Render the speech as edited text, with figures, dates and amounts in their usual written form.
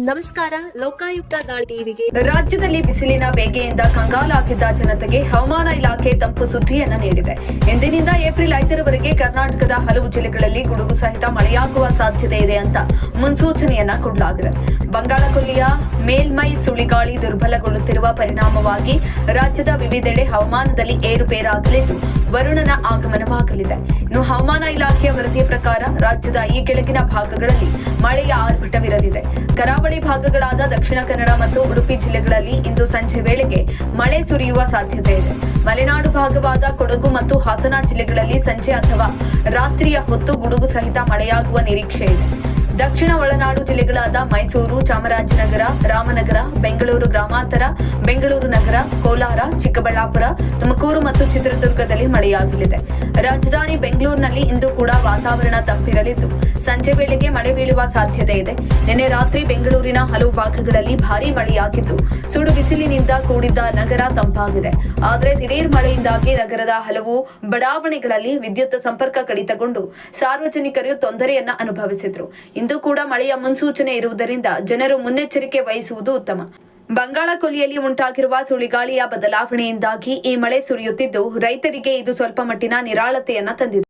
ನಮಸ್ಕಾರ. ಲೋಕಾಯುಕ್ತ ದಾಳಿ ಟಿವಿಗೆ. ರಾಜ್ಯದಲ್ಲಿ ಬಿಸಿಲಿನ ಬೇಗೆಯಿಂದ ಕಂಗಾಲಾಗಿದ್ದ ಜನತೆಗೆ ಹವಾಮಾನ ಇಲಾಖೆ ತಂಪು ಸುದ್ದಿಯನ್ನ ನೀಡಿದೆ. ಇಂದಿನಿಂದ ಏಪ್ರಿಲ್ 5ರವರೆಗೆ ಕರ್ನಾಟಕದ ಹಲವು ಜಿಲ್ಲೆಗಳಲ್ಲಿ ಗುಡುಗು ಸಹಿತ ಮಳೆಯಾಗುವ ಸಾಧ್ಯತೆ ಇದೆ ಅಂತ ಮುನ್ಸೂಚನೆಯನ್ನ ಕೊಡಲಾಗಿದೆ. ಬಂಗಾಳಕೊಲ್ಲಿಯ ಮೇಲ್ಮೈ ಸುಳಿಗಾಳಿ ದುರ್ಬಲಗೊಳ್ಳುತ್ತಿರುವ ಪರಿಣಾಮವಾಗಿ ರಾಜ್ಯದ ವಿವಿಧೆಡೆ ಹವಾಮಾನದಲ್ಲಿ ಏರುಪೇರಾಗಲಿದ್ದು ವರುಣನ ಆಗಮನವಾಗಲಿದೆ. ಇನ್ನು ಹವಾಮಾನ ಇಲಾಖೆಯ ವರದಿಯ ಪ್ರಕಾರ ರಾಜ್ಯದ ಈ ಕೆಳಗಿನ ಭಾಗಗಳಲ್ಲಿ ಮಳೆಯ ಆರ್ಭಟವಿರಲಿದೆ. ಕರಾವಳಿ ಭಾಗಗಳಾದ ದಕ್ಷಿಣ ಕನ್ನಡ ಮತ್ತು ಉಡುಪಿ ಜಿಲ್ಲೆಗಳಲ್ಲಿ ಇಂದು ಸಂಜೆ ವೇಳೆಗೆ ಮಳೆ ಸುರಿಯುವ ಸಾಧ್ಯತೆ ಇದೆ. ಮಲೆನಾಡು ಭಾಗವಾದ ಕೊಡಗು ಮತ್ತು ಹಾಸನ ಜಿಲ್ಲೆಗಳಲ್ಲಿ ಸಂಜೆ ಅಥವಾ ರಾತ್ರಿಯ ಹೊತ್ತು ಗುಡುಗು ಸಹಿತ ಮಳೆಯಾಗುವ ನಿರೀಕ್ಷೆ ಇದೆ. ದಕ್ಷಿಣ ಒಳನಾಡು ಜಿಲ್ಲೆಗಳಾದ ಮೈಸೂರು, ಚಾಮರಾಜನಗರ, ರಾಮನಗರ, ಬೆಂಗಳೂರು ಗ್ರಾಮಾಂತರ, ಬೆಂಗಳೂರು ನಗರ, ಕೋಲಾರ, ಚಿಕ್ಕಬಳ್ಳಾಪುರ, ತುಮಕೂರು ಮತ್ತು ಚಿತ್ರದುರ್ಗದಲ್ಲಿ ಮಳೆಯಾಗಲಿದೆ. ರಾಜಧಾನಿ ಬೆಂಗಳೂರಿನಲ್ಲಿ ಇಂದು ಕೂಡ ವಾತಾವರಣ ತಂಪಿರಲಿದ್ದು ಸಂಜೆ ವೇಳೆಗೆ ಮಳೆ ಬೀಳುವ ಸಾಧ್ಯತೆ ಇದೆ. ನಿನ್ನೆ ರಾತ್ರಿ ಬೆಂಗಳೂರಿನ ಹಲವು ಭಾಗಗಳಲ್ಲಿ ಭಾರೀ ಮಳೆಯಾಗಿದ್ದು ಸುಡು ಬಿಸಿಲಿನಿಂದ ಕೂಡಿದ್ದ ನಗರ ತಂಪಾಗಿದೆ. ಆದರೆ ದಿಢೀರ್ ಮಳೆಯಿಂದಾಗಿ ನಗರದ ಹಲವು ಬಡಾವಣೆಗಳಲ್ಲಿ ವಿದ್ಯುತ್ ಸಂಪರ್ಕ ಕಡಿತಗೊಂಡು ಸಾರ್ವಜನಿಕರು ತೊಂದರೆಯನ್ನ ಅನುಭವಿಸಿದ್ರು. ಇಂದು ಕೂಡ ಮಳೆಯ ಮುನ್ಸೂಚನೆ ಇರುವುದರಿಂದ ಜನರು ಮುನ್ನೆಚ್ಚರಿಕೆ ವಹಿಸುವುದು ಉತ್ತಮ. ಬಂಗಾಳಕೊಲ್ಲಿಯಲ್ಲಿ ಉಂಟಾಗಿರುವ ಸುಳಿಗಾಳಿಯ ಬದಲಾವಣೆಯಿಂದಾಗಿ ಈ ಮಳೆ ಸುರಿಯುತ್ತಿದ್ದು ರೈತರಿಗೆ ಇದು ಸ್ವಲ್ಪ ಮಟ್ಟಿನ ನಿರಾಳತೆಯನ್ನ ತಂದಿದೆ.